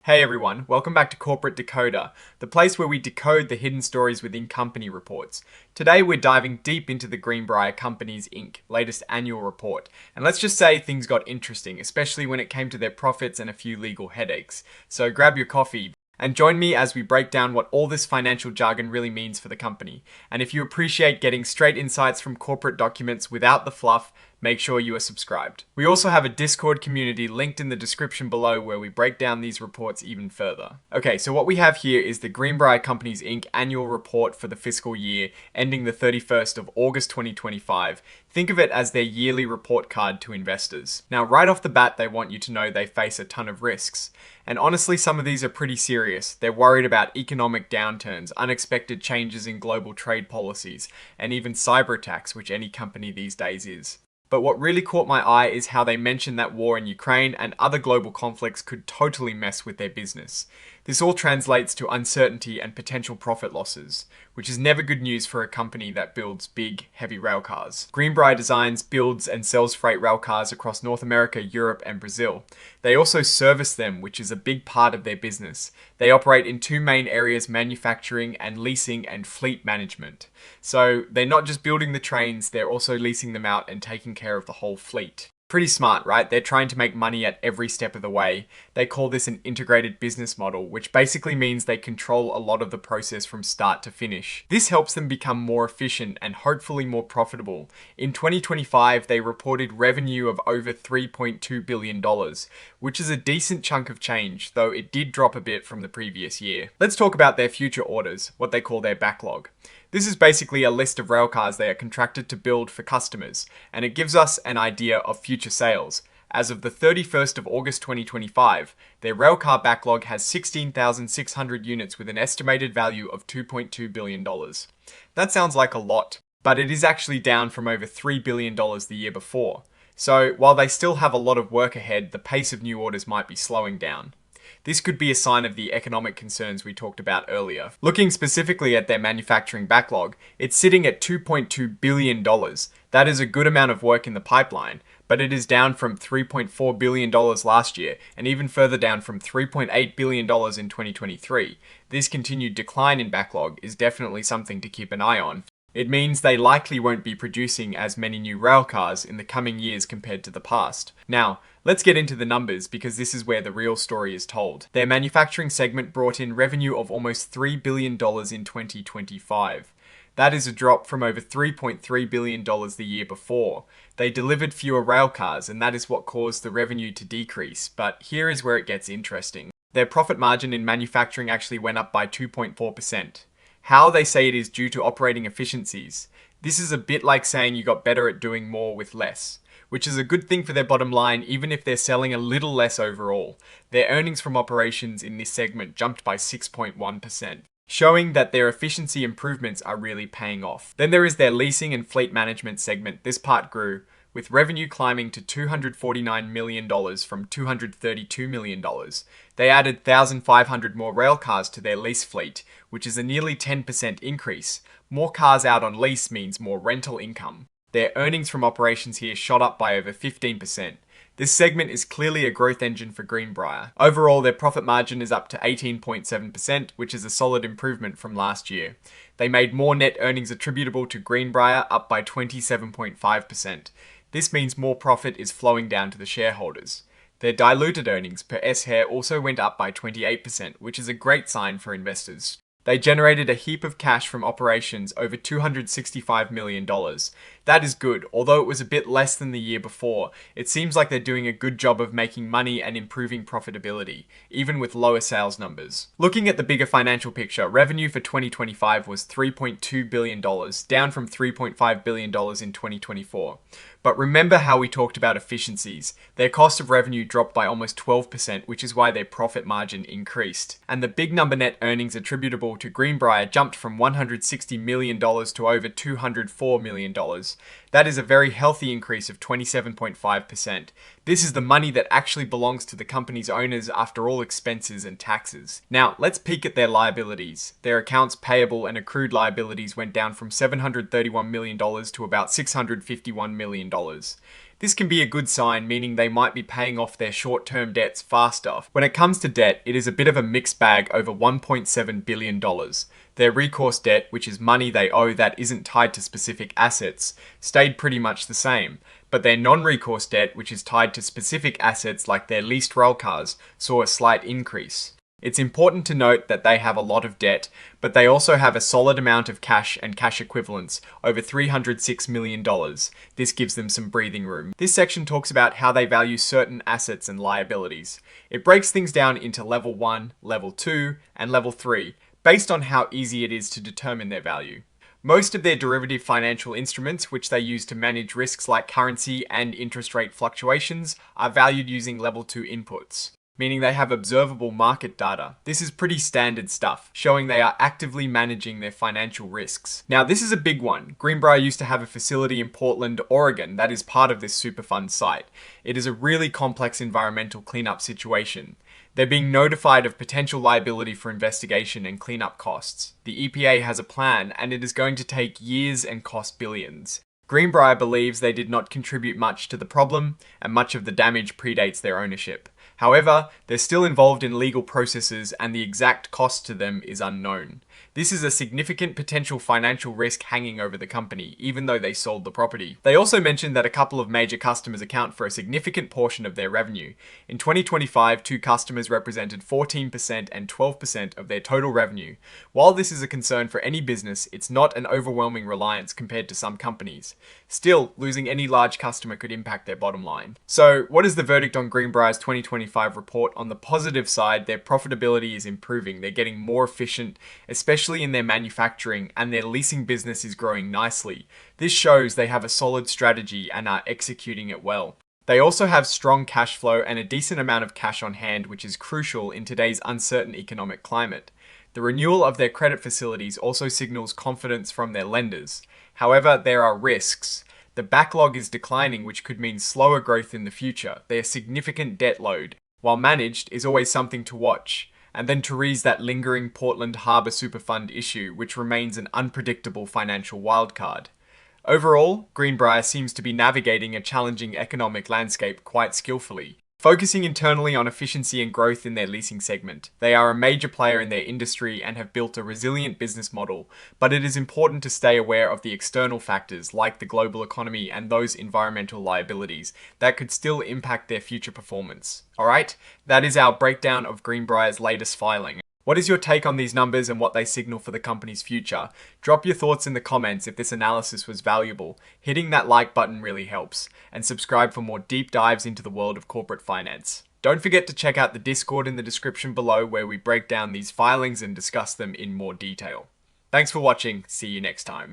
Hey everyone, welcome back to Corporate Decoder, the place where we decode the hidden stories within company reports. Today we're diving deep into the Greenbrier Companies Inc. latest annual report. And let's just say things got interesting, especially when it came to their profits and a few legal headaches. So grab your coffee and join me as we break down what all this financial jargon really means for the company. And if you appreciate getting straight insights from corporate documents without the fluff, make sure you are subscribed. We also have a Discord community linked in the description below where we break down these reports even further. Okay, so what we have here is the Greenbrier Companies Inc. annual report for the fiscal year ending the 31st of August 2025. Think of it as their yearly report card to investors. Now, right off the bat, they want you to know they face a ton of risks. And honestly, some of these are pretty serious. They're worried about economic downturns, unexpected changes in global trade policies, and even cyber attacks, which any company these days is. But what really caught my eye is how they mentioned that war in Ukraine and other global conflicts could totally mess with their business. This all translates to uncertainty and potential profit losses, which is never good news for a company that builds big, heavy railcars. Greenbrier designs, builds, and sells freight railcars across North America, Europe, and Brazil. They also service them, which is a big part of their business. They operate in two main areas: manufacturing and leasing and fleet management. So they're not just building the trains, they're also leasing them out and taking care of the whole fleet. Pretty smart, right? They're trying to make money at every step of the way. They call this an integrated business model, which basically means they control a lot of the process from start to finish. This helps them become more efficient and hopefully more profitable. In 2025, they reported revenue of over $3.2 billion, which is a decent chunk of change, though it did drop a bit from the previous year. Let's talk about their future orders, what they call their backlog. This is basically a list of railcars they are contracted to build for customers, and it gives us an idea of future sales. As of the 31st of August 2025, their railcar backlog has 16,600 units with an estimated value of $2.2 billion. That sounds like a lot, but it is actually down from over $3 billion the year before. So while they still have a lot of work ahead, the pace of new orders might be slowing down. This could be a sign of the economic concerns we talked about earlier. Looking specifically at their manufacturing backlog, it's sitting at $2.2 billion. That is a good amount of work in the pipeline, but it is down from $3.4 billion last year, and even further down from $3.8 billion in 2023. This continued decline in backlog is definitely something to keep an eye on. It means they likely won't be producing as many new railcars in the coming years compared to the past. Now, let's get into the numbers because this is where the real story is told. Their manufacturing segment brought in revenue of almost $3 billion in 2025. That is a drop from over $3.3 billion the year before. They delivered fewer railcars, and that is what caused the revenue to decrease. But here is where it gets interesting. Their profit margin in manufacturing actually went up by 2.4%. How they say it is due to operating efficiencies. This is a bit like saying you got better at doing more with less, which is a good thing for their bottom line even if they're selling a little less overall. Their earnings from operations in this segment jumped by 6.1%, showing that their efficiency improvements are really paying off. Then there is their leasing and fleet management segment. This part grew, with revenue climbing to $249 million from $232 million. They added 1,500 more railcars to their lease fleet, which is a nearly 10% increase. More cars out on lease means more rental income. Their earnings from operations here shot up by over 15%. This segment is clearly a growth engine for Greenbrier. Overall, their profit margin is up to 18.7%, which is a solid improvement from last year. They made more net earnings attributable to Greenbrier, up by 27.5%. This means more profit is flowing down to the shareholders. Their diluted earnings per S-share also went up by 28%, which is a great sign for investors. They generated a heap of cash from operations, over $265 million. That is good, although it was a bit less than the year before. It seems like they're doing a good job of making money and improving profitability, even with lower sales numbers. Looking at the bigger financial picture, revenue for 2025 was $3.2 billion, down from $3.5 billion in 2024. But remember how we talked about efficiencies. Their cost of revenue dropped by almost 12%, which is why their profit margin increased. And the big number net earnings attributable to Greenbrier jumped from $160 million to over $204 million. That is a very healthy increase of 27.5%. This is the money that actually belongs to the company's owners after all expenses and taxes. Now, let's peek at their liabilities. Their accounts payable and accrued liabilities went down from $731 million to about $651 million. This can be a good sign, meaning they might be paying off their short-term debts faster. When it comes to debt, it is a bit of a mixed bag over $1.7 billion. Their recourse debt, which is money they owe that isn't tied to specific assets, stayed pretty much the same. But their non-recourse debt, which is tied to specific assets like their leased railcars, saw a slight increase. It's important to note that they have a lot of debt, but they also have a solid amount of cash and cash equivalents, over $306 million. This gives them some breathing room. This section talks about how they value certain assets and liabilities. It breaks things down into level 1, level 2, and level 3, based on how easy it is to determine their value. Most of their derivative financial instruments, which they use to manage risks like currency and interest rate fluctuations, are valued using level 2 inputs, meaning they have observable market data. This is pretty standard stuff, showing they are actively managing their financial risks. Now, this is a big one. Greenbrier used to have a facility in Portland, Oregon that is part of this Superfund site. It is a really complex environmental cleanup situation. They're being notified of potential liability for investigation and cleanup costs. The EPA has a plan, and it is going to take years and cost billions. Greenbrier believes they did not contribute much to the problem, and much of the damage predates their ownership. However, they're still involved in legal processes and the exact cost to them is unknown. This is a significant potential financial risk hanging over the company, even though they sold the property. They also mentioned that a couple of major customers account for a significant portion of their revenue. In 2025, 2 customers represented 14% and 12% of their total revenue. While this is a concern for any business, it's not an overwhelming reliance compared to some companies. Still, losing any large customer could impact their bottom line. So, what is the verdict on Greenbrier's 2025 report? On the positive side, their profitability is improving. They're getting more efficient, especially in their manufacturing, and their leasing business is growing nicely. This shows they have a solid strategy and are executing it well. They also have strong cash flow and a decent amount of cash on hand, which is crucial in today's uncertain economic climate. The renewal of their credit facilities also signals confidence from their lenders. However, there are risks. The backlog is declining, which could mean slower growth in the future. Their significant debt load, while managed, is always something to watch. And then to raise that lingering Portland Harbor Superfund issue, which remains an unpredictable financial wildcard. Overall, Greenbrier seems to be navigating a challenging economic landscape quite skillfully, focusing internally on efficiency and growth in their leasing segment. They are a major player in their industry and have built a resilient business model, but it is important to stay aware of the external factors like the global economy and those environmental liabilities that could still impact their future performance. Alright, that is our breakdown of Greenbrier's latest filing. What is your take on these numbers and what they signal for the company's future? Drop your thoughts in the comments if this analysis was valuable. Hitting that like button really helps. And subscribe for more deep dives into the world of corporate finance. Don't forget to check out the Discord in the description below where we break down these filings and discuss them in more detail. Thanks for watching. See you next time.